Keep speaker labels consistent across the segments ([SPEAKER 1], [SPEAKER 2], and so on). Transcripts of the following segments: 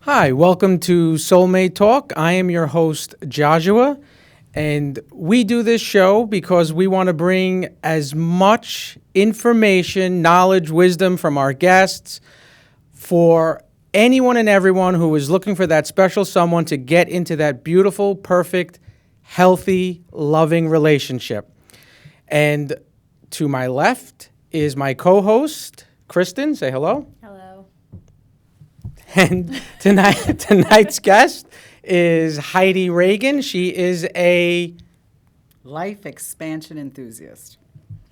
[SPEAKER 1] Hi, welcome to Soulmate Talk. I am your host, Geozuwa, and we do this show because we want to bring as much information, knowledge, wisdom from our guests for anyone and everyone who is looking for that special someone to get into that beautiful, perfect, healthy, loving relationship. And to my left is my co-host, Kristen. Say hello.
[SPEAKER 2] Hello.
[SPEAKER 1] And tonight's guest is Heidi Reagan. She is a
[SPEAKER 3] Life Expansion Enthusiast.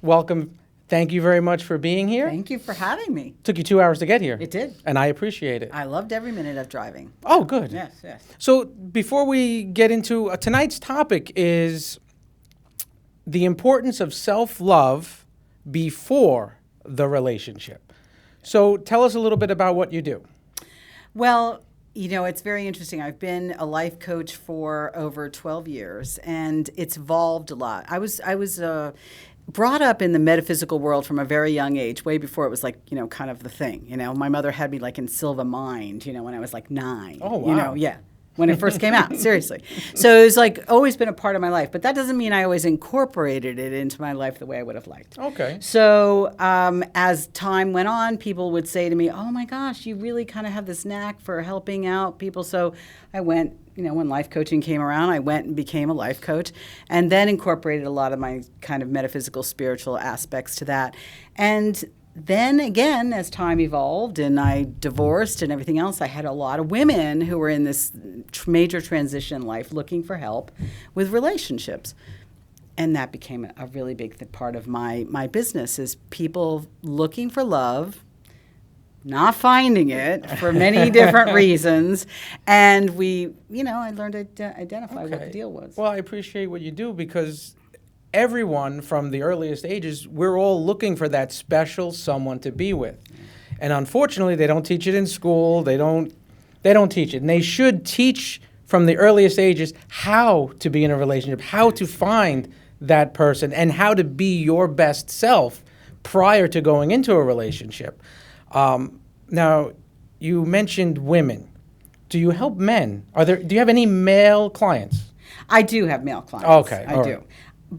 [SPEAKER 1] welcome. Thank you very much for being here.
[SPEAKER 3] Thank you for having me.
[SPEAKER 1] Took you 2 hours to get here.
[SPEAKER 3] It did.
[SPEAKER 1] And I appreciate it.
[SPEAKER 3] I loved every minute of driving.
[SPEAKER 1] Oh, good.
[SPEAKER 3] Yes, yes.
[SPEAKER 1] So before we get into tonight's topic is the importance of self-love before the relationship. So tell us a little bit about what you do.
[SPEAKER 3] Well, it's very interesting. I've been a life coach for over 12 years, and it's evolved a lot. I was brought up in the metaphysical world from a very young age, way before it was kind of the thing. My mother had me in Silva Mind, when I was 9.
[SPEAKER 1] Oh, wow.
[SPEAKER 3] When it first came out, seriously. So it was always been a part of my life, but that doesn't mean I always incorporated it into my life the way I would have liked.
[SPEAKER 1] Okay.
[SPEAKER 3] So as time went on, people would say to me, oh my gosh, you really kind of have this knack for helping out people. So I went, when life coaching came around, I went and became a life coach and then incorporated a lot of my kind of metaphysical, spiritual aspects to that. And then again, as time evolved and I divorced and everything else, I had a lot of women who were in this major transition in life looking for help with relationships. And that became a really big part of my business, is people looking for love, not finding it for many different reasons. And I learned to identify what the deal was.
[SPEAKER 1] Well, I appreciate what you do because everyone from the earliest ages, we're all looking for that special someone to be with. And unfortunately, they don't teach it in school. They don't teach it. And they should teach from the earliest ages how to be in a relationship, how to find that person, and how to be your best self prior to going into a relationship. Now, you mentioned women. Do you help men? Do you have any male clients?
[SPEAKER 3] I do have male clients.
[SPEAKER 1] Okay.
[SPEAKER 3] I do.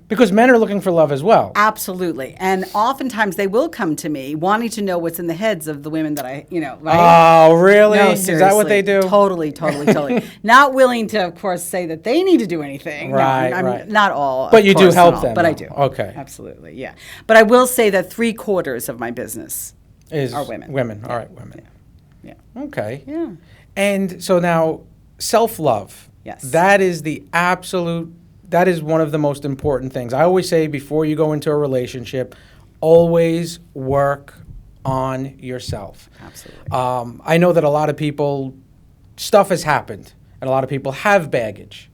[SPEAKER 1] Because men are looking for love as well.
[SPEAKER 3] Absolutely. And oftentimes they will come to me wanting to know what's in the heads of the women that right?
[SPEAKER 1] Oh, really?
[SPEAKER 3] No,
[SPEAKER 1] is that what they do?
[SPEAKER 3] Totally. Not willing to, of course, say that they need to do anything.
[SPEAKER 1] Right,
[SPEAKER 3] no,
[SPEAKER 1] right.
[SPEAKER 3] Not all.
[SPEAKER 1] But you do
[SPEAKER 3] course,
[SPEAKER 1] help
[SPEAKER 3] not all,
[SPEAKER 1] them.
[SPEAKER 3] But
[SPEAKER 1] though.
[SPEAKER 3] I do.
[SPEAKER 1] Okay.
[SPEAKER 3] Absolutely, yeah. But I will say that 3/4 of my business are women.
[SPEAKER 1] Women. All right, women.
[SPEAKER 3] Yeah.
[SPEAKER 1] Okay.
[SPEAKER 3] Yeah.
[SPEAKER 1] And so now, self-love.
[SPEAKER 3] Yes.
[SPEAKER 1] That is one of the most important things. I always say before you go into a relationship, always work on yourself.
[SPEAKER 3] Absolutely.
[SPEAKER 1] I know that a lot of people, stuff has happened, and a lot of people have baggage.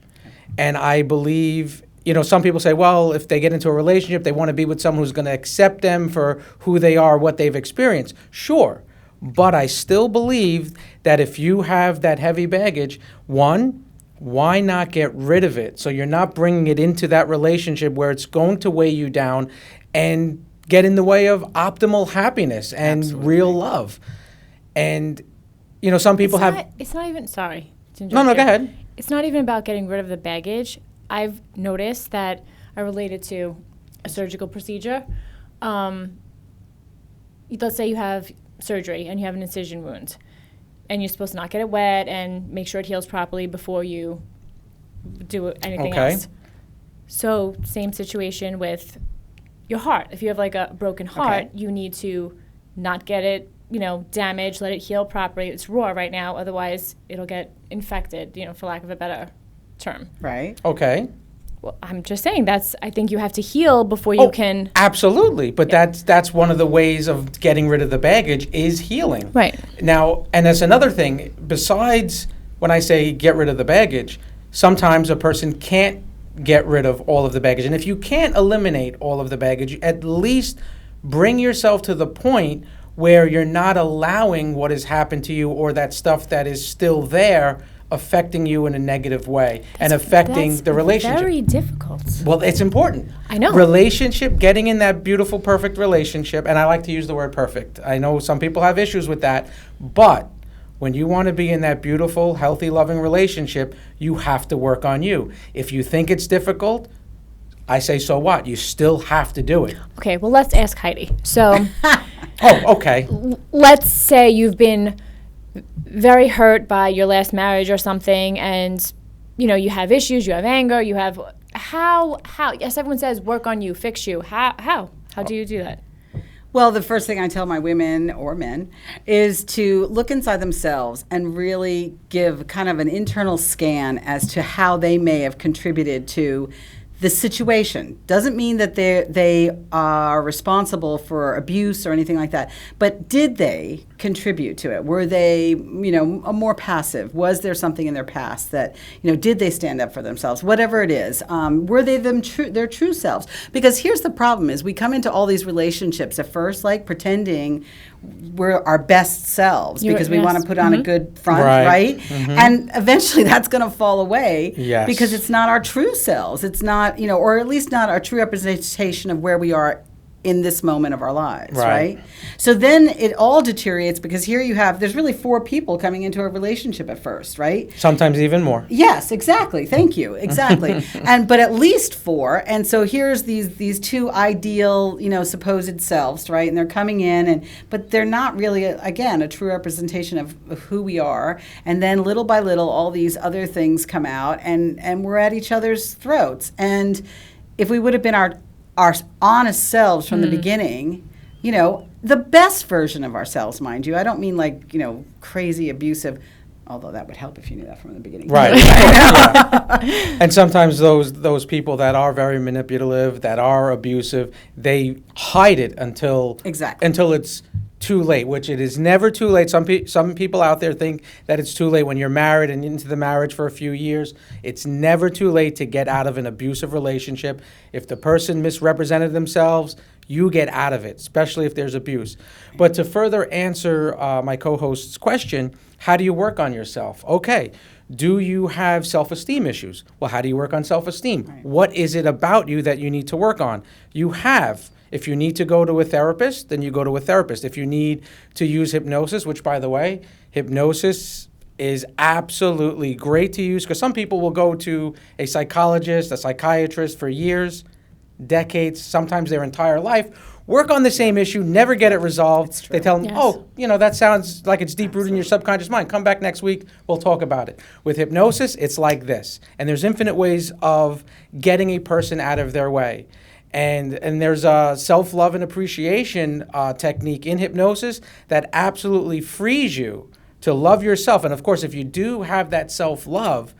[SPEAKER 1] And I believe, some people say, well, if they get into a relationship, they want to be with someone who's going to accept them for who they are, what they've experienced. Sure. But I still believe that if you have that heavy baggage, why not get rid of it so you're not bringing it into that relationship where it's going to weigh you down and get in the way of optimal happiness and real love. And, some people
[SPEAKER 2] It's not even, sorry.
[SPEAKER 1] No, go ahead.
[SPEAKER 2] It's not even about getting rid of the baggage. I've noticed that I related to a surgical procedure. Let's say you have surgery and you have an incision wound. And you're supposed to not get it wet and make sure it heals properly before you do anything else. So same situation with your heart. If you have a broken heart, you need to not get it, damaged, let it heal properly. It's raw right now, otherwise it'll get infected, for lack of a better term.
[SPEAKER 3] Right.
[SPEAKER 1] Okay.
[SPEAKER 2] Well, I'm just saying I think you have to heal before you can.
[SPEAKER 1] Absolutely. But that's one of the ways of getting rid of the baggage is healing.
[SPEAKER 2] Right.
[SPEAKER 1] Now, and that's another thing, besides when I say get rid of the baggage, sometimes a person can't get rid of all of the baggage. And if you can't eliminate all of the baggage, at least bring yourself to the point where you're not allowing what has happened to you or that stuff that is still there affecting you in a negative way and affecting the relationship.
[SPEAKER 2] That's very difficult.
[SPEAKER 1] Well, it's important.
[SPEAKER 2] I know.
[SPEAKER 1] Relationship, getting in that beautiful, perfect relationship, and I like to use the word perfect. I know some people have issues with that, but When you want to be in that beautiful, healthy, loving relationship, you have to work on you. If you think it's difficult, I say, so what? You still have to do it.
[SPEAKER 2] Okay, well, let's ask Heidi. So
[SPEAKER 1] Oh, okay.
[SPEAKER 2] let's say you've been very hurt by your last marriage or something, and you have issues, you have anger, you have how yes, everyone says work on you, fix you. How do you do that?
[SPEAKER 3] Well, the first thing I tell my women or men is to look inside themselves and really give kind of an internal scan as to how they may have contributed to the situation. Doesn't mean that they are responsible for abuse or anything like that, but did they contribute to it? Were they, more passive? Was there something in their past that, did they stand up for themselves? Whatever it is, were they their true selves? Because here's the problem: is we come into all these relationships at first like pretending we're our best selves because we want to put on a good front, right? And eventually that's going to fall away because it's not our true selves. It's not, or at least not our true representation of where we are in this moment of our lives, right? So then it all deteriorates because here there's really 4 people coming into a relationship at first, right?
[SPEAKER 1] Sometimes even more.
[SPEAKER 3] Yes, exactly. Thank you. Exactly. But at least 4. And so here's these 2 ideal, supposed selves, right? And they're coming in, but they're not really, again, a true representation of who we are. And then little by little, all these other things come out, and we're at each other's throats. And if we would have been our honest selves from the beginning, the best version of ourselves, mind you. I don't mean like, crazy abusive, although that would help if you knew that from the beginning.
[SPEAKER 1] Right. Yeah. And sometimes those people that are very manipulative, that are abusive, they hide it until it's too late, which it is never too late. Some people out there think that it's too late when you're married and into the marriage for a few years. It's never too late to get out of an abusive relationship. If the person misrepresented themselves, you get out of it, especially if there's abuse. But to further answer my co-host's question, how do you work on yourself? Okay, do you have self-esteem issues? Well, how do you work on self-esteem? Right. What is it about you that you need to work on? You have. If you need to go to a therapist, then you go to a therapist. If you need to use hypnosis, which, by the way, hypnosis is absolutely great to use because some people will go to a psychologist, a psychiatrist for years, decades, sometimes their entire life, work on the same issue, never get it resolved. They tell them, that sounds like it's deep-rooted in your subconscious mind. Come back next week, we'll talk about it. With hypnosis, it's like this. And there's infinite ways of getting a person out of their way. And there's a self-love and appreciation technique in hypnosis that absolutely frees you to love yourself. And of course, if you do have that self-love,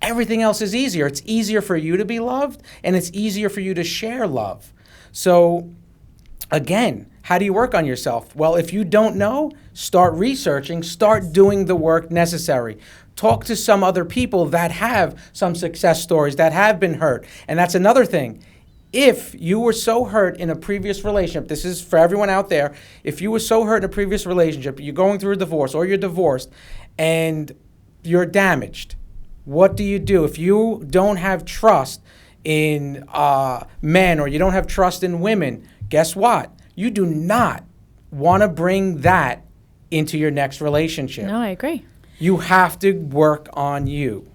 [SPEAKER 1] everything else is easier. It's easier for you to be loved, and it's easier for you to share love. So again, how do you work on yourself? Well, if you don't know, start researching, start doing the work necessary. Talk to some other people that have some success stories, that have been hurt. And that's another thing. If you were so hurt in a previous relationship, this is for everyone out there, if you were so hurt in a previous relationship, you're going through a divorce or you're divorced and you're damaged, what do you do? If you don't have trust in men or you don't have trust in women, guess what? You do not want to bring that into your next relationship.
[SPEAKER 2] No, I agree.
[SPEAKER 1] You have to work on you.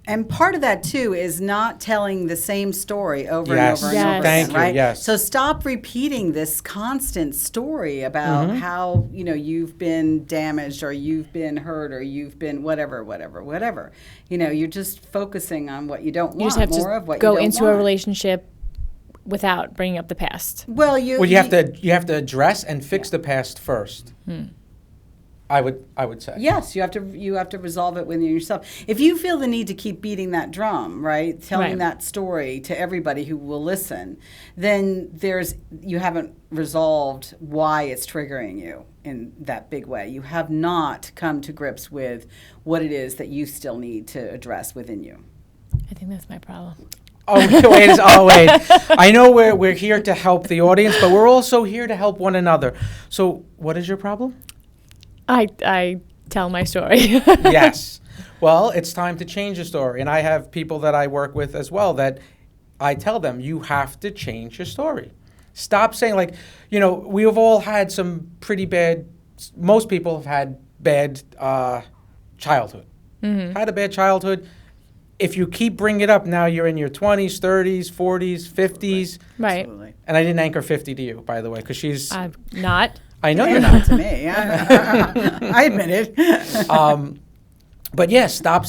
[SPEAKER 3] And part of that, too, is not telling the same story over and over and over
[SPEAKER 1] Thank
[SPEAKER 3] again,
[SPEAKER 1] you.
[SPEAKER 3] right?
[SPEAKER 1] Yes.
[SPEAKER 3] So stop repeating this constant story about how, you've been damaged or you've been hurt or you've been whatever. You're just focusing on what you don't want,
[SPEAKER 2] You just have
[SPEAKER 3] more
[SPEAKER 2] to
[SPEAKER 3] of what
[SPEAKER 2] go
[SPEAKER 3] you don't
[SPEAKER 2] into
[SPEAKER 3] want.
[SPEAKER 2] a relationship without bringing up the past.
[SPEAKER 3] Well,
[SPEAKER 1] you have to address and fix the past first. I would say.
[SPEAKER 3] Yes, you have to resolve it within yourself. If you feel the need to keep beating that drum, right, telling that story to everybody who will listen, then you haven't resolved why it's triggering you in that big way. You have not come to grips with what it is that you still need to address within you.
[SPEAKER 2] I think that's my problem.
[SPEAKER 1] Wait. I know we're here to help the audience, but we're also here to help one another. So what is your problem?
[SPEAKER 2] I tell my story.
[SPEAKER 1] Yes. Well, it's time to change the story. And I have people that I work with as well that I tell them, you have to change your story. Stop saying we have all had some pretty bad, most people have had bad childhood. Had a bad childhood. If you keep bringing it up, now you're in your 20s, 30s, 40s, 50s.
[SPEAKER 2] Right.
[SPEAKER 3] Absolutely.
[SPEAKER 1] And I didn't anchor 50 to you, by the way, because she's...
[SPEAKER 2] I'm not.
[SPEAKER 1] I know you're not.
[SPEAKER 3] To me. I admit it.
[SPEAKER 1] But yes, stop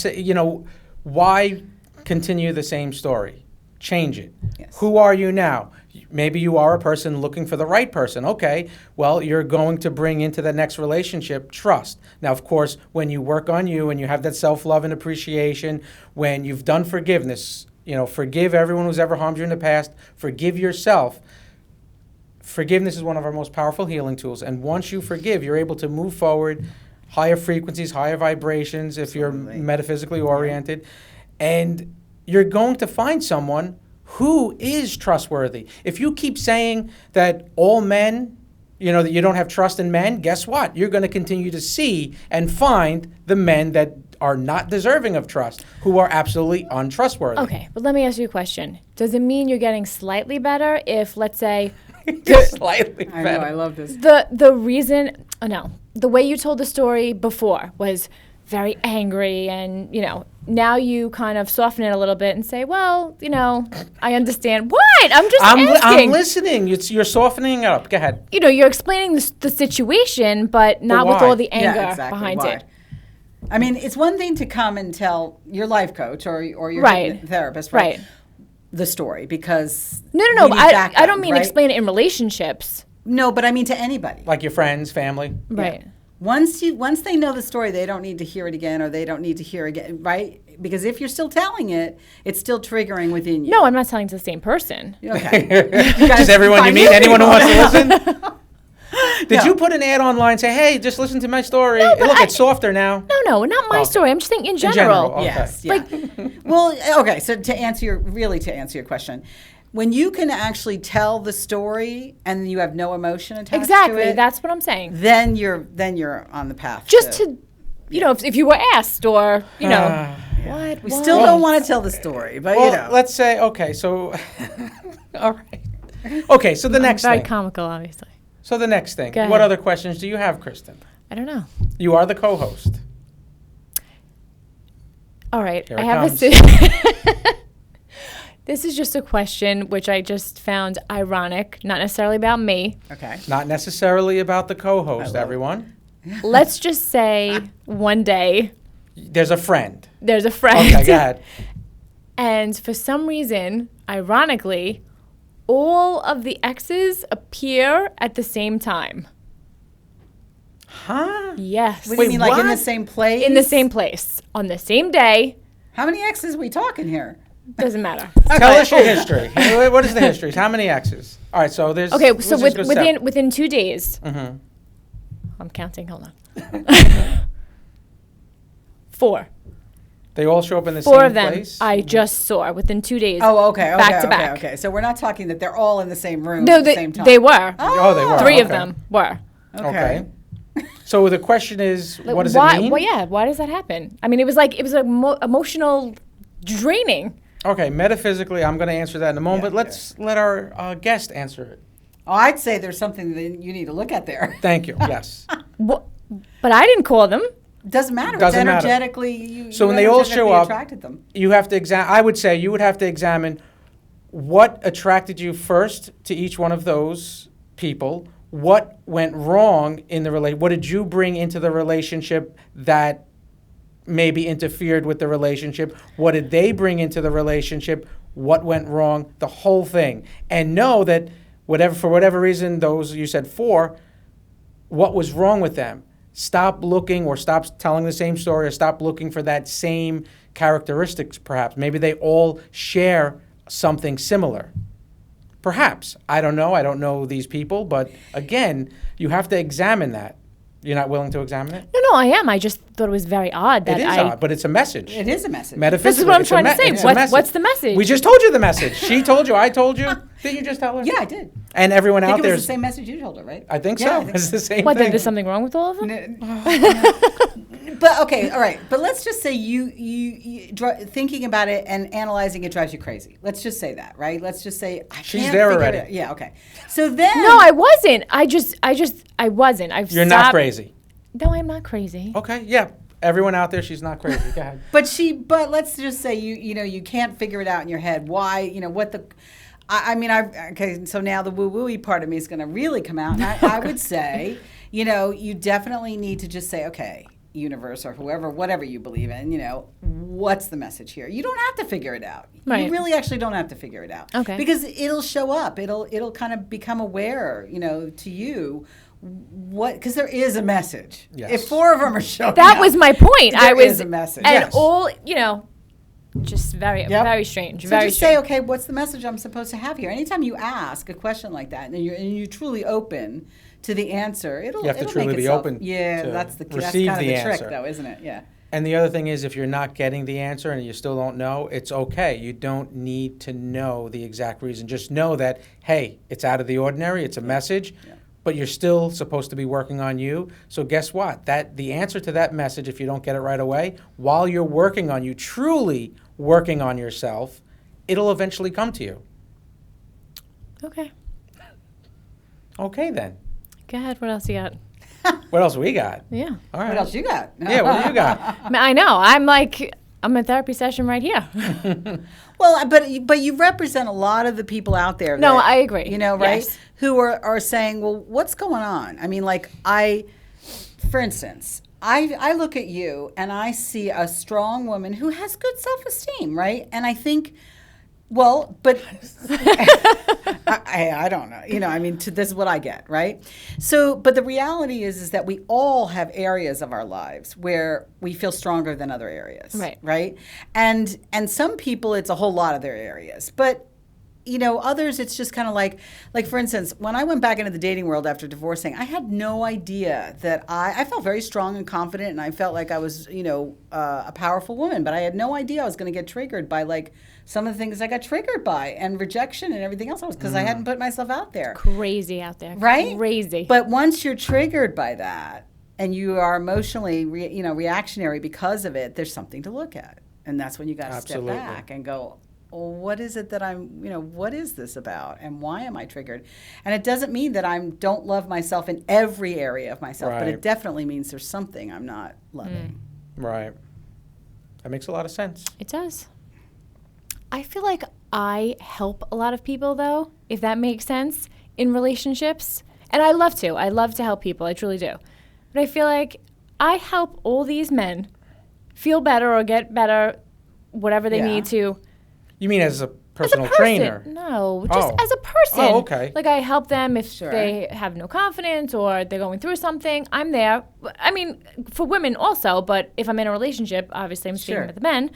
[SPEAKER 1] why continue the same story? Change it.
[SPEAKER 3] Yes.
[SPEAKER 1] Who are you now? Maybe you are a person looking for the right person. Okay, well, you're going to bring into the next relationship trust. Now, of course, when you work on you and you have that self-love and appreciation, when you've done forgiveness, forgive everyone who's ever harmed you in the past, forgive yourself. Forgiveness is one of our most powerful healing tools. And once you forgive, you're able to move forward, higher frequencies, higher vibrations, if you're metaphysically oriented. And you're going to find someone who is trustworthy. If you keep saying that all men, that you don't have trust in men, guess what? You're going to continue to see and find the men that are not deserving of trust, who are absolutely untrustworthy.
[SPEAKER 2] Okay, but let me ask you a question. Does it mean you're getting slightly better if, let's say,
[SPEAKER 1] Slightly
[SPEAKER 3] I
[SPEAKER 1] better.
[SPEAKER 3] know, I love this.
[SPEAKER 2] the reason, the way you told the story before was very angry and, now you kind of soften it a little bit and say, well, I understand. What? I'm just asking.
[SPEAKER 1] I'm listening. You're softening it up. Go ahead.
[SPEAKER 2] You're explaining the situation, but not with
[SPEAKER 1] why?
[SPEAKER 2] all the anger
[SPEAKER 3] Yeah, exactly.
[SPEAKER 2] behind
[SPEAKER 3] Why?
[SPEAKER 2] it.
[SPEAKER 3] I mean, it's one thing to come and tell your life coach or your
[SPEAKER 2] Right.
[SPEAKER 3] therapist,
[SPEAKER 2] Right.
[SPEAKER 3] the story, because
[SPEAKER 2] No.
[SPEAKER 3] you need
[SPEAKER 2] I
[SPEAKER 3] background,
[SPEAKER 2] don't mean
[SPEAKER 3] right?
[SPEAKER 2] explain it in relationships.
[SPEAKER 3] No, but I mean to anybody.
[SPEAKER 1] Like your friends, family.
[SPEAKER 2] Right.
[SPEAKER 3] Once they know the story, they don't need to hear it again, or they don't need to hear again, right? Because if you're still telling it, it's still triggering within you.
[SPEAKER 2] No, I'm not telling to the same person.
[SPEAKER 3] Okay.
[SPEAKER 1] Just everyone you meet, anyone who wants to listen? Did
[SPEAKER 3] No.
[SPEAKER 1] you put an ad online say, hey, just listen to my story?
[SPEAKER 2] No, but
[SPEAKER 1] Look, it's softer now.
[SPEAKER 2] No, not my
[SPEAKER 1] Oh.
[SPEAKER 2] story. I'm just thinking in
[SPEAKER 1] general,
[SPEAKER 2] general.
[SPEAKER 1] okay.
[SPEAKER 3] Yes. Yeah. Well, okay. So to answer your question, when you can actually tell the story and you have no emotion attached
[SPEAKER 2] Exactly.
[SPEAKER 3] to it,
[SPEAKER 2] That's what I'm saying.
[SPEAKER 3] then you're on the path.
[SPEAKER 2] Just to, if you were asked or, what?
[SPEAKER 3] We still don't want to tell the story, but
[SPEAKER 1] Well, let's say, okay, so, all right. Okay, so the next
[SPEAKER 2] Very
[SPEAKER 1] thing.
[SPEAKER 2] comical, obviously.
[SPEAKER 1] So the next thing.
[SPEAKER 2] Go
[SPEAKER 1] What
[SPEAKER 2] ahead.
[SPEAKER 1] other questions do you have, Kristen?
[SPEAKER 2] I don't know.
[SPEAKER 1] You are the co-host.
[SPEAKER 2] All right.
[SPEAKER 1] Here
[SPEAKER 2] I
[SPEAKER 1] it
[SPEAKER 2] have
[SPEAKER 1] comes.
[SPEAKER 2] a This is just a question which I just found ironic, not necessarily about me.
[SPEAKER 3] Okay.
[SPEAKER 1] Not necessarily about the co-host,
[SPEAKER 3] I love
[SPEAKER 1] everyone.
[SPEAKER 2] Let's just say one day
[SPEAKER 1] There's a friend.
[SPEAKER 2] there's a friend.
[SPEAKER 1] Okay, go ahead.
[SPEAKER 2] And for some reason, ironically, all of the exes appear at the same time.
[SPEAKER 1] Huh?
[SPEAKER 2] Yes.
[SPEAKER 3] What do you mean, like in the
[SPEAKER 1] what?
[SPEAKER 3] same place?
[SPEAKER 2] In the same place, on the same day.
[SPEAKER 3] How many exes we talking here?
[SPEAKER 2] Doesn't matter.
[SPEAKER 1] Tell us your history. What is the history? How many exes? All right, so there's...
[SPEAKER 2] Okay,
[SPEAKER 1] let's
[SPEAKER 2] so
[SPEAKER 1] just go step.
[SPEAKER 2] within 2 days,
[SPEAKER 1] Mhm.
[SPEAKER 2] I'm counting. Hold on. 4.
[SPEAKER 1] They all show up in the
[SPEAKER 2] 4
[SPEAKER 1] same
[SPEAKER 2] of them
[SPEAKER 1] place?
[SPEAKER 2] I just saw within 2 days.
[SPEAKER 3] Oh, okay.
[SPEAKER 2] Back to back.
[SPEAKER 3] Okay. So we're not talking that they're all in the same room
[SPEAKER 2] No,
[SPEAKER 3] at the same time.
[SPEAKER 2] they were.
[SPEAKER 1] Oh, they were.
[SPEAKER 2] 3 of
[SPEAKER 1] okay.
[SPEAKER 2] them were.
[SPEAKER 1] Okay. So the question is,
[SPEAKER 2] Like,
[SPEAKER 1] what does
[SPEAKER 2] why,
[SPEAKER 1] it mean?
[SPEAKER 2] Well, yeah. Why does that happen? I mean, it was like emotional draining.
[SPEAKER 1] Okay, metaphysically, I'm going to answer that in a moment,
[SPEAKER 3] Yeah,
[SPEAKER 1] but let's let our guest answer it.
[SPEAKER 3] Oh, I'd say there's something that you need to look at there.
[SPEAKER 1] Thank you. Yes.
[SPEAKER 2] But I didn't call them.
[SPEAKER 3] Doesn't matter.
[SPEAKER 1] Doesn't
[SPEAKER 3] it's
[SPEAKER 1] matter.
[SPEAKER 3] energetically.
[SPEAKER 1] So
[SPEAKER 3] you
[SPEAKER 1] when they all
[SPEAKER 3] energetically
[SPEAKER 1] show up,
[SPEAKER 3] attracted them.
[SPEAKER 1] You have to I would say you would have to examine what attracted you first to each one of those people. What went wrong in the relationship? What did you bring into the relationship that maybe interfered with the relationship? What did they bring into the relationship? What went wrong? The whole thing. And know that for whatever reason, those you said 4, what was wrong with them? Stop looking or stop telling the same story or stop looking for that same characteristics perhaps. Maybe they all share something similar. Perhaps. I don't know. I don't know these people. But again, you have to examine that. You're not willing to examine it?
[SPEAKER 2] No, I am. I just thought it was very odd that
[SPEAKER 1] It is odd, but it's a message.
[SPEAKER 3] It is a message.
[SPEAKER 1] Metaphysically,
[SPEAKER 2] This is what I'm
[SPEAKER 1] it's a
[SPEAKER 2] trying to say.
[SPEAKER 1] it's a message.
[SPEAKER 2] What's the message?
[SPEAKER 1] We just told you the message. She told you. I told you. Didn't you just tell her?
[SPEAKER 3] Yeah, I did.
[SPEAKER 1] And everyone
[SPEAKER 3] I
[SPEAKER 1] out
[SPEAKER 3] think it
[SPEAKER 1] there.
[SPEAKER 3] was the same message you told her, right?
[SPEAKER 1] I think
[SPEAKER 3] Yeah,
[SPEAKER 1] so.
[SPEAKER 3] I think
[SPEAKER 1] It's the same
[SPEAKER 2] What?
[SPEAKER 1] thing.
[SPEAKER 2] There's something wrong with all of them?
[SPEAKER 3] But okay, all right. But let's just say thinking about it and analyzing it drives you crazy. Let's just say that, right? Let's just say
[SPEAKER 1] She's
[SPEAKER 3] can't
[SPEAKER 1] there
[SPEAKER 3] figure
[SPEAKER 1] already.
[SPEAKER 3] it out. Yeah, okay. So then
[SPEAKER 2] No, I wasn't. I wasn't. I've
[SPEAKER 1] You're
[SPEAKER 2] stopped.
[SPEAKER 1] not crazy.
[SPEAKER 2] No, I'm not crazy.
[SPEAKER 1] Okay, yeah. Everyone out there, she's not crazy. Go ahead.
[SPEAKER 3] But let's just say you can't figure it out in your head. Why, what the, okay, so now the woo-woo-y part of me is going to really come out. And I would say, you definitely need to just say, okay, universe or whoever, whatever you believe in, what's the message here? You don't have to figure it out.
[SPEAKER 2] Right.
[SPEAKER 3] You really actually don't have to figure it out.
[SPEAKER 2] Okay.
[SPEAKER 3] Because it'll show up. It'll kind of become aware, to you. Because there is a message.
[SPEAKER 1] Yes.
[SPEAKER 3] If 4 of them are showing
[SPEAKER 2] That
[SPEAKER 3] up,
[SPEAKER 2] was my point.
[SPEAKER 3] there is a message.
[SPEAKER 2] And
[SPEAKER 3] Yes.
[SPEAKER 2] just very,
[SPEAKER 3] Yep.
[SPEAKER 2] very strange.
[SPEAKER 3] So
[SPEAKER 2] very
[SPEAKER 3] just
[SPEAKER 2] strange.
[SPEAKER 3] say, okay, what's the message I'm supposed to have here? Anytime you ask a question like that, and you're truly open to the answer,
[SPEAKER 1] You have to
[SPEAKER 3] it'll
[SPEAKER 1] truly
[SPEAKER 3] make
[SPEAKER 1] be
[SPEAKER 3] itself,
[SPEAKER 1] open
[SPEAKER 3] Yeah,
[SPEAKER 1] to
[SPEAKER 3] that's kind
[SPEAKER 1] receive
[SPEAKER 3] of
[SPEAKER 1] the
[SPEAKER 3] the trick,
[SPEAKER 1] answer.
[SPEAKER 3] though, isn't it? Yeah.
[SPEAKER 1] And the other thing is, if you're not getting the answer and you still don't know, it's okay. You don't need to know the exact reason. Just know that, hey, it's out of the ordinary. It's a message.
[SPEAKER 3] Yeah.
[SPEAKER 1] But you're still supposed to be working on you. So guess what? The answer to that message, if you don't get it right away, while you're working on you, truly working on yourself, it'll eventually come to you.
[SPEAKER 2] Okay.
[SPEAKER 1] Okay, then.
[SPEAKER 2] Go ahead. What else you got?
[SPEAKER 1] What else we got?
[SPEAKER 2] Yeah.
[SPEAKER 1] All right.
[SPEAKER 3] What else you got?
[SPEAKER 1] Yeah, what do you got?
[SPEAKER 2] I know. I'm a therapy session right here.
[SPEAKER 3] Well, but you represent a lot of the people out there.
[SPEAKER 2] No,
[SPEAKER 3] that,
[SPEAKER 2] I agree.
[SPEAKER 3] Right?
[SPEAKER 2] Yes.
[SPEAKER 3] Who are saying, well, what's going on? I mean, for instance, I look at you and I see a strong woman who has good self-esteem, right? And I think, well, but I don't know. This is what I get, right? So, but the reality is that we all have areas of our lives where we feel stronger than other areas,
[SPEAKER 2] Right?
[SPEAKER 3] Right? And some people, it's a whole lot of their areas, but others, it's just kind of like for instance, when I went back into the dating world after divorcing, I had no idea that I felt very strong and confident, and I felt like I was, a powerful woman, but I had no idea I was going to get triggered by some of the things I got triggered by, and rejection and everything else, because I hadn't put myself out there.
[SPEAKER 2] Crazy out there.
[SPEAKER 3] Right?
[SPEAKER 2] Crazy.
[SPEAKER 3] But once you're triggered by that, and you are emotionally, reactionary because of it, there's something to look at, and that's when you got to step
[SPEAKER 1] Absolutely.
[SPEAKER 3] back and go, well, what is it that what is this about, and why am I triggered? And it doesn't mean that I don't love myself in every area of myself, but
[SPEAKER 1] Right.
[SPEAKER 3] it definitely means there's something I'm not loving.
[SPEAKER 1] Right. That makes a lot of sense.
[SPEAKER 2] It does. I feel like I help a lot of people, though, if that makes sense, in relationships. And I love to. I love to help people. I truly do. But I feel like I help all these men feel better or get better, whatever they
[SPEAKER 3] Yeah.
[SPEAKER 2] need to.
[SPEAKER 1] You mean as a personal
[SPEAKER 2] as a person.
[SPEAKER 1] trainer?
[SPEAKER 2] No, just
[SPEAKER 1] Oh.
[SPEAKER 2] as a person.
[SPEAKER 1] Oh, okay.
[SPEAKER 2] Like I help them if
[SPEAKER 3] Sure.
[SPEAKER 2] they have no confidence or they're going through something. I'm there. I mean, for women also, but if I'm in a relationship, obviously I'm speaking
[SPEAKER 3] Sure.
[SPEAKER 2] with the men.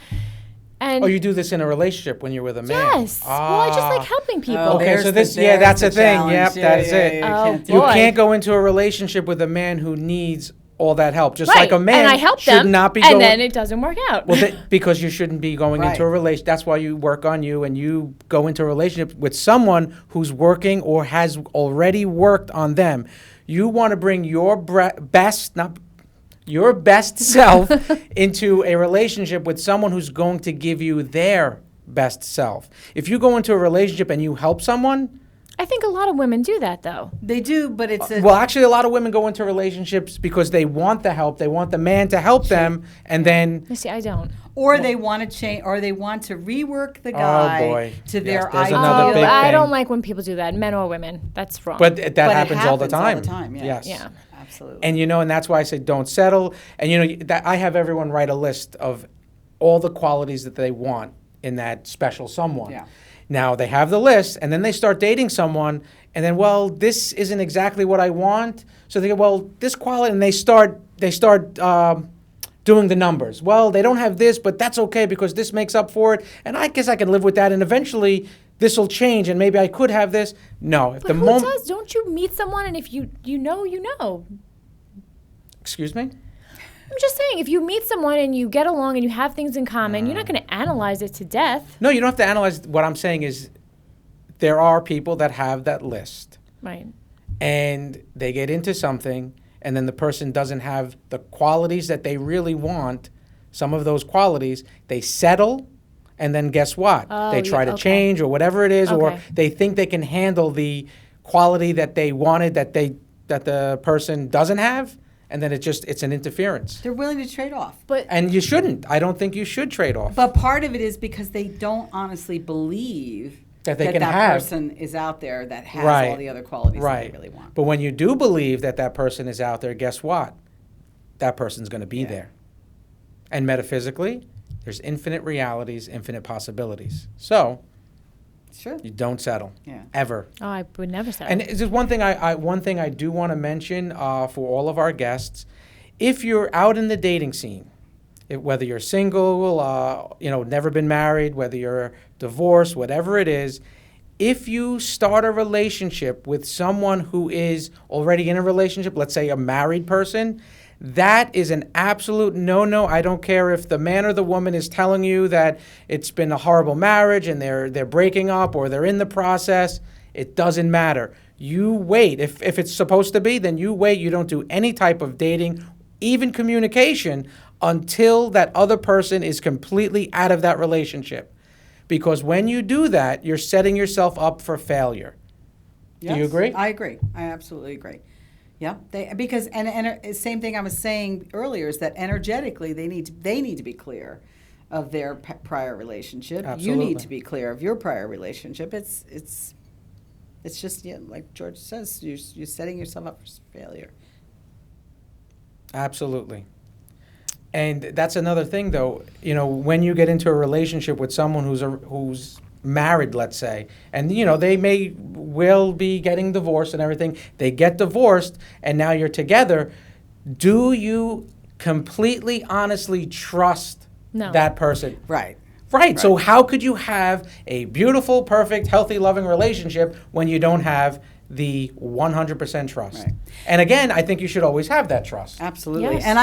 [SPEAKER 2] And
[SPEAKER 1] Oh, you do this in a relationship when you're with a man?
[SPEAKER 2] yes. Well, I just like helping people.
[SPEAKER 1] Okay,
[SPEAKER 3] There's
[SPEAKER 1] so
[SPEAKER 3] the-
[SPEAKER 1] this,
[SPEAKER 3] there's
[SPEAKER 1] that's
[SPEAKER 3] the
[SPEAKER 1] a thing.
[SPEAKER 3] challenge.
[SPEAKER 1] Yep,
[SPEAKER 3] Yeah,
[SPEAKER 1] that is
[SPEAKER 3] yeah,
[SPEAKER 1] it.
[SPEAKER 3] yeah,
[SPEAKER 2] Oh,
[SPEAKER 3] can't do
[SPEAKER 1] You
[SPEAKER 2] boy.
[SPEAKER 1] can't go into a relationship with a man who needs all that help. Just
[SPEAKER 2] Right.
[SPEAKER 1] like a man
[SPEAKER 2] and I help
[SPEAKER 1] should
[SPEAKER 2] them,
[SPEAKER 1] not be
[SPEAKER 2] and
[SPEAKER 1] going.
[SPEAKER 2] then it doesn't work out.
[SPEAKER 1] Well, because you shouldn't be going
[SPEAKER 3] Right.
[SPEAKER 1] into a relationship. That's why you work on you, and you go into a relationship with someone who's working or has already worked on them. You want to bring your best, not your best self, into a relationship with someone who's going to give you their best self. If you go into a relationship and you help someone,
[SPEAKER 2] I think a lot of women do that, though.
[SPEAKER 3] They do, but it's
[SPEAKER 1] well, actually, a lot of women go into relationships because they want the help. They want the man to help them, and then
[SPEAKER 2] You see, I don't.
[SPEAKER 3] or they want to change, or they want to rework the guy
[SPEAKER 1] boy.
[SPEAKER 3] to
[SPEAKER 1] Yes,
[SPEAKER 3] their
[SPEAKER 1] there's
[SPEAKER 3] ideal.
[SPEAKER 1] another big
[SPEAKER 2] I
[SPEAKER 1] thing.
[SPEAKER 2] don't like when people do that, men or women. That's wrong.
[SPEAKER 1] but that
[SPEAKER 3] But it
[SPEAKER 1] happens all the time.
[SPEAKER 3] yeah.
[SPEAKER 1] Yes.
[SPEAKER 2] Yeah.
[SPEAKER 3] Absolutely.
[SPEAKER 1] And and that's why I say don't settle. And that I have everyone write a list of all the qualities that they want in that special someone.
[SPEAKER 3] Yeah.
[SPEAKER 1] Now they have the list, and then they start dating someone, and then, well, this isn't exactly what I want. So they go, well, this quality, and they start doing the numbers. Well, they don't have this, but that's okay because this makes up for it, and I guess I can live with that. And eventually, this will change, and maybe I could have this. No, if
[SPEAKER 2] But
[SPEAKER 1] the
[SPEAKER 2] who
[SPEAKER 1] moment.
[SPEAKER 2] does? Don't you meet someone and if you know, you know.
[SPEAKER 1] Excuse me.
[SPEAKER 2] I'm just saying, if you meet someone and you get along and you have things in common, you're not going to analyze it to death.
[SPEAKER 1] No, you don't have to analyze. What I'm saying is, there are people that have that list,
[SPEAKER 2] Right.
[SPEAKER 1] and they get into something, and then the person doesn't have the qualities that they really want. Some of those qualities, they settle, and then guess what?
[SPEAKER 2] Oh,
[SPEAKER 1] They try
[SPEAKER 2] yeah,
[SPEAKER 1] to
[SPEAKER 2] okay.
[SPEAKER 1] change or whatever it is, or
[SPEAKER 2] Okay.
[SPEAKER 1] they think they can handle the quality that they wanted that the person doesn't have, and then it's an interference.
[SPEAKER 3] They're willing to trade off.
[SPEAKER 2] But
[SPEAKER 1] And you shouldn't. I don't think you should trade off.
[SPEAKER 3] But part of it is because they don't honestly believe
[SPEAKER 1] That they can have.
[SPEAKER 3] person is out there that has
[SPEAKER 1] Right.
[SPEAKER 3] all the other qualities
[SPEAKER 1] Right.
[SPEAKER 3] that they really want.
[SPEAKER 1] But when you do believe that person is out there, guess what? That person's going to be
[SPEAKER 3] Yeah.
[SPEAKER 1] there. And metaphysically, there's infinite realities, infinite possibilities. So
[SPEAKER 3] Sure.
[SPEAKER 1] you don't settle.
[SPEAKER 3] Yeah.
[SPEAKER 1] Ever.
[SPEAKER 2] oh, I would never say.
[SPEAKER 1] And there's one thing I do want to mention for all of our guests. If you're out in the dating scene, whether you're single, never been married, whether you're divorced, whatever it is, if you start a relationship with someone who is already in a relationship, let's say a married person, that is an absolute no-no. I don't care if the man or the woman is telling you that it's been a horrible marriage and they're breaking up or they're in the process. It doesn't matter. You wait. If it's supposed to be, then you wait. You don't do any type of dating, even communication, until that other person is completely out of that relationship. Because when you do that, you're setting yourself up for failure. Do you
[SPEAKER 3] Yes,
[SPEAKER 1] agree?
[SPEAKER 3] I agree. I absolutely agree. Yeah, because same thing I was saying earlier is that energetically they need to be clear of their prior relationship.
[SPEAKER 1] Absolutely.
[SPEAKER 3] You need to be clear of your prior relationship. It's just like George says, you're setting yourself up for failure.
[SPEAKER 1] Absolutely. And that's another thing, though. When you get into a relationship with someone who's married, let's say, and they will be getting divorced and everything. They get divorced, and now you're together. Do you completely, honestly trust
[SPEAKER 2] No.
[SPEAKER 1] that person?
[SPEAKER 3] Right.
[SPEAKER 1] Right. So how could you have a beautiful, perfect, healthy, loving relationship when you don't have the 100% trust?
[SPEAKER 3] Right.
[SPEAKER 1] And again, I think you should always have that trust.
[SPEAKER 3] Absolutely.
[SPEAKER 2] Yes.
[SPEAKER 3] And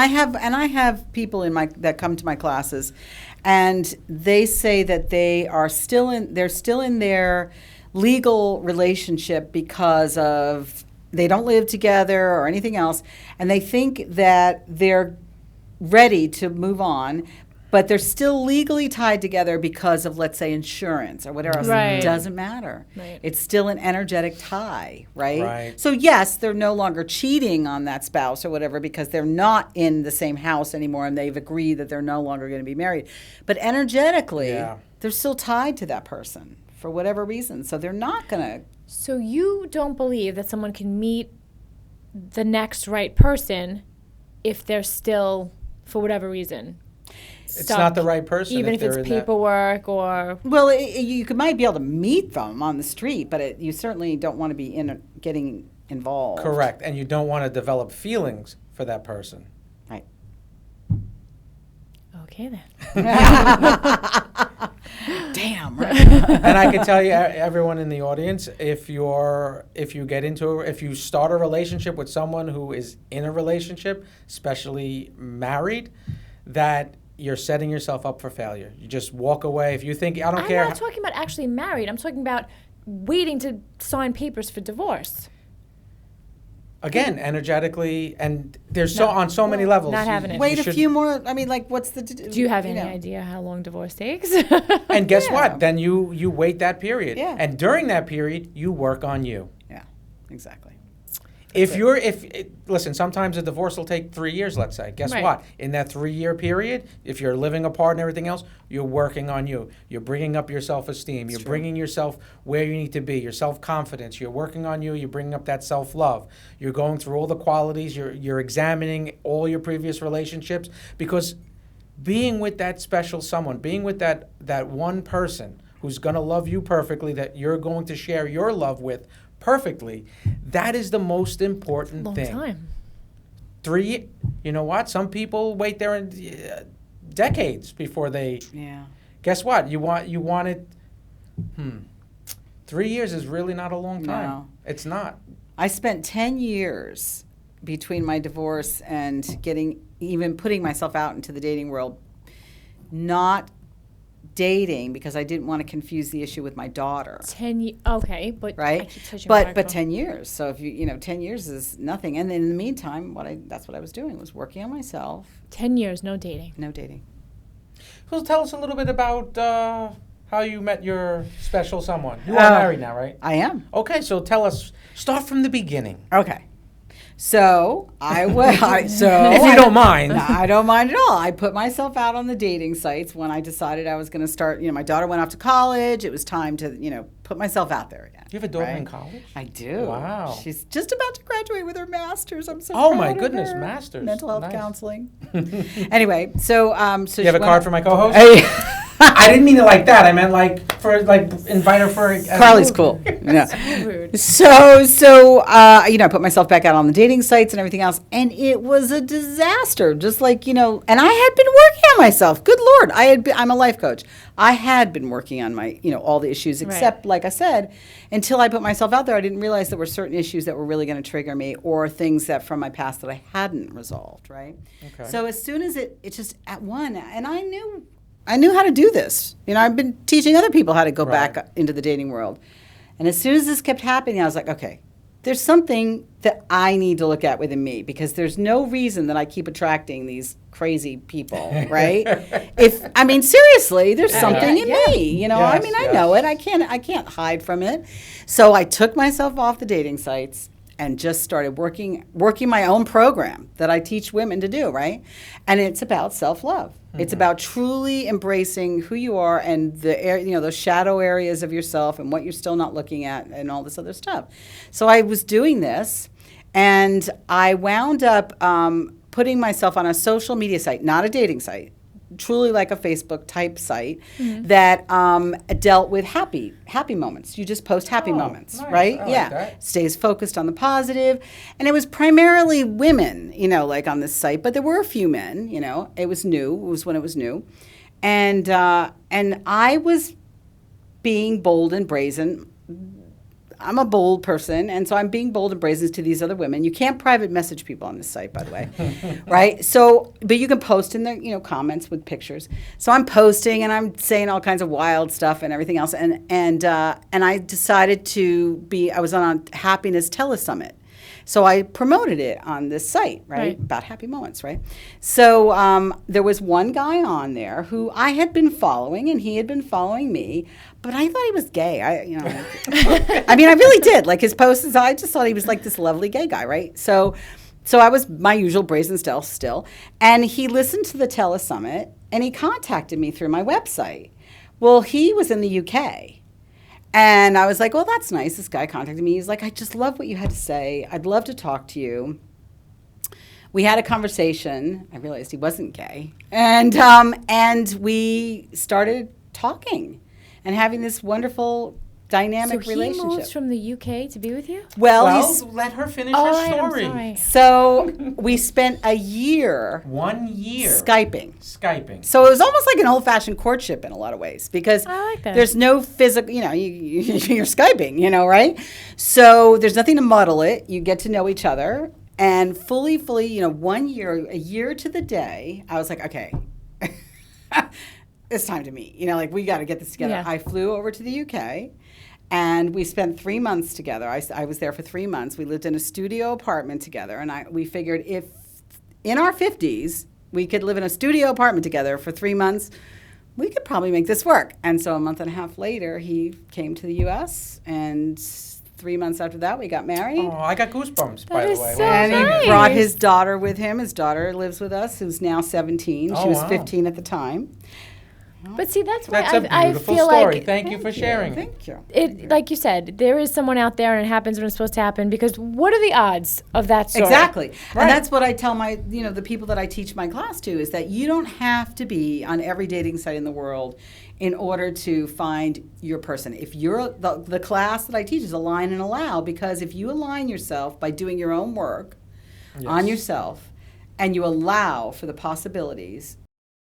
[SPEAKER 3] I have people that come to my classes, and they say that they're still in their legal relationship because of they don't live together or anything else, and they think that they're ready to move on, but they're still legally tied together because of, let's say, insurance or whatever else.
[SPEAKER 2] Right.
[SPEAKER 3] It doesn't matter.
[SPEAKER 2] Right.
[SPEAKER 3] It's still an energetic tie, right?
[SPEAKER 1] Right.
[SPEAKER 3] So yes, they're no longer cheating on that spouse or whatever because they're not in the same house anymore and they've agreed that they're no longer going to be married. But energetically,
[SPEAKER 1] Yeah.
[SPEAKER 3] they're still tied to that person for whatever reason. So they're not going to.
[SPEAKER 2] So you don't believe that someone can meet the next right person if they're still, for whatever reason,
[SPEAKER 1] It's
[SPEAKER 2] stuck,
[SPEAKER 1] not the right person.
[SPEAKER 2] even if
[SPEAKER 1] they're
[SPEAKER 2] it's
[SPEAKER 1] in that-
[SPEAKER 2] paperwork or
[SPEAKER 3] Well, might be able to meet them on the street, but you certainly don't want to be getting involved.
[SPEAKER 1] Correct. And you don't want to develop feelings for that person.
[SPEAKER 3] Right.
[SPEAKER 2] okay then.
[SPEAKER 3] Damn. Right.
[SPEAKER 1] And I can tell you, everyone in the audience, if you start a relationship with someone who is in a relationship, especially married, that you're setting yourself up for failure. You just walk away. If you think, I don't
[SPEAKER 2] I'm
[SPEAKER 1] care.
[SPEAKER 2] not talking about actually married. I'm talking about waiting to sign papers for divorce.
[SPEAKER 1] Again, energetically, and there's on so many levels.
[SPEAKER 2] Not having it.
[SPEAKER 3] Wait a
[SPEAKER 1] should-
[SPEAKER 3] few more. I mean, like, what's the?
[SPEAKER 2] Do you have any idea how long divorce takes?
[SPEAKER 1] And guess
[SPEAKER 3] Yeah.
[SPEAKER 1] what? Then you wait that period.
[SPEAKER 3] Yeah.
[SPEAKER 1] And during that period, you work on you.
[SPEAKER 3] Yeah, exactly.
[SPEAKER 1] Listen, sometimes a divorce will take 3 years, let's say. Guess
[SPEAKER 2] Right.
[SPEAKER 1] what? In that 3-year period, if you're living apart and everything else, you're working on you. You're bringing up your self-esteem. You're bringing yourself where you need to be, your self-confidence. You're working on you. You're bringing up that self-love. You're going through all the qualities. You're examining all your previous relationships, because being with that special someone, being with that one person who's going to love you perfectly, that you're going to share your love with perfectly, that is the most important
[SPEAKER 2] Long
[SPEAKER 1] thing.
[SPEAKER 2] time.
[SPEAKER 1] 3, you know what? Some people wait there decades before they.
[SPEAKER 3] Yeah.
[SPEAKER 1] Guess what? You want it. 3 years is really not a long time.
[SPEAKER 3] No.
[SPEAKER 1] It's not.
[SPEAKER 3] I spent 10 years between my divorce and even putting myself out into the dating world, not dating because I didn't want to confuse the issue with my daughter.
[SPEAKER 2] 10 years. Okay, but I
[SPEAKER 3] Right,
[SPEAKER 2] keep touching my
[SPEAKER 3] but
[SPEAKER 2] microphone.
[SPEAKER 3] 10 years. So if 10 years is nothing. And then in the meantime, that's what I was doing, was working on myself.
[SPEAKER 2] 10 years, no dating.
[SPEAKER 3] No dating.
[SPEAKER 1] So tell us a little bit about how you met your special someone. You are married now, right?
[SPEAKER 3] I am.
[SPEAKER 1] Okay, so tell us. Start from the beginning.
[SPEAKER 3] Okay. So I went.
[SPEAKER 1] If you don't mind.
[SPEAKER 3] No, I don't mind at all. I put myself out on the dating sites when I decided I was going to start. My daughter went off to college. It was time to, put myself out there again.
[SPEAKER 1] You have a daughter in college?
[SPEAKER 3] I do.
[SPEAKER 1] Wow.
[SPEAKER 3] She's just about to graduate with her master's. I'm so
[SPEAKER 1] Oh,
[SPEAKER 3] proud
[SPEAKER 1] my
[SPEAKER 3] of
[SPEAKER 1] goodness,
[SPEAKER 3] her.
[SPEAKER 1] master's.
[SPEAKER 3] Mental health
[SPEAKER 1] Nice.
[SPEAKER 3] counseling. Anyway, so
[SPEAKER 1] You have a card for my co-host?
[SPEAKER 3] Hey.
[SPEAKER 1] I didn't mean it like that. I meant invite her for.
[SPEAKER 3] Carly's cool. Yeah.
[SPEAKER 2] Rude.
[SPEAKER 3] So, I put myself back out on the dating sites and everything else, and it was a disaster. Just like, and I had been working on myself. Good Lord, I'm a life coach. I had been working on my, all the issues, except, like I said, until I put myself out there, I didn't realize there were certain issues that were really going to trigger me, or things that from my past that I hadn't resolved. Right.
[SPEAKER 1] Okay.
[SPEAKER 3] So as soon as it just at one, and I knew how to do this. I've been teaching other people how to go
[SPEAKER 1] Right.
[SPEAKER 3] back into the dating world. And as soon as this kept happening, I was like, okay, there's something that I need to look at within me, because there's no reason that I keep attracting these crazy people, right? Seriously, there's something in me,
[SPEAKER 1] Yes,
[SPEAKER 3] I know it. I can't hide from it. So I took myself off the dating sites and just started working my own program that I teach women to do, right? And it's about self-love. It's about truly embracing who you are and those shadow areas of yourself and what you're still not looking at and all this other stuff. So I was doing this, and I wound up putting myself on a social media site, not a dating site, truly like a Facebook type site that dealt with happy moments. You just post happy moments,
[SPEAKER 1] nice.
[SPEAKER 3] right?
[SPEAKER 1] I like that.
[SPEAKER 3] Stays focused on the positive. And it was primarily women, like on this site, but there were a few men, it was new. It was when it was new. And I was being bold and brazen. I'm a bold person, and so I'm being bold and brazen to these other women. You can't private message people on this site, by the way, right? So, but you can post in the comments with pictures. So I'm posting and I'm saying all kinds of wild stuff and everything else, and I decided I was on a happiness telesummit. So I promoted it on this site, right? About happy moments, right? So there was one guy on there who I had been following, and he had been following me, but I thought he was gay. I really did. Like his posts, I just thought he was like this lovely gay guy, right? So I was my usual brazen stealth still, and he listened to the telesummit, and he contacted me through my website. Well, he was in the UK. And I was like, well, that's nice. This guy contacted me. He's like, I just love what you had to say. I'd love to talk to you. We had a conversation. I realized he wasn't gay. And we started talking and having this wonderful dynamic relationship.
[SPEAKER 2] So he moves from the UK to be with you?
[SPEAKER 3] Well,
[SPEAKER 1] let her finish
[SPEAKER 2] All
[SPEAKER 1] her
[SPEAKER 2] right, I'm
[SPEAKER 1] story.
[SPEAKER 2] sorry.
[SPEAKER 3] so we spent a year
[SPEAKER 1] 1 year.
[SPEAKER 3] Skyping. So it was almost like an old-fashioned courtship in a lot of ways, because
[SPEAKER 2] I like that.
[SPEAKER 3] there's no physical, you're Skyping, right? So there's nothing to muddle it. You get to know each other, and fully, 1 year, a year to the day, I was like, okay, it's time to meet. We got to get this together.
[SPEAKER 2] Yeah.
[SPEAKER 3] I flew over to the UK. And we spent 3 months together. I was there for 3 months. We lived in a studio apartment together. And we figured if in our 50s we could live in a studio apartment together for 3 months, we could probably make this work. And so a month and a half later, he came to the U.S. And 3 months after that, we got married.
[SPEAKER 1] Oh, I got goosebumps, by
[SPEAKER 2] is
[SPEAKER 1] the way.
[SPEAKER 2] so
[SPEAKER 3] And
[SPEAKER 2] nice.
[SPEAKER 3] he brought his daughter with him. His daughter lives with us, who's now 17.
[SPEAKER 1] Oh,
[SPEAKER 3] She was
[SPEAKER 1] wow.
[SPEAKER 3] 15 at the time.
[SPEAKER 2] But see, that's why
[SPEAKER 1] That's a
[SPEAKER 2] I
[SPEAKER 1] beautiful
[SPEAKER 2] feel
[SPEAKER 1] story.
[SPEAKER 2] like
[SPEAKER 1] Thank you for sharing.
[SPEAKER 3] Thank you.
[SPEAKER 2] it, like you said, there is someone out there, and it happens when it's supposed to happen. Because what are the odds of that story?
[SPEAKER 3] Exactly.
[SPEAKER 1] Right.
[SPEAKER 3] And that's what I tell my, the people that I teach my class to, is that you don't have to be on every dating site in the world in order to find your person. If you're, the class that I teach is Align and Allow, because if you align yourself by doing your own work on yourself, and you allow for the possibilities,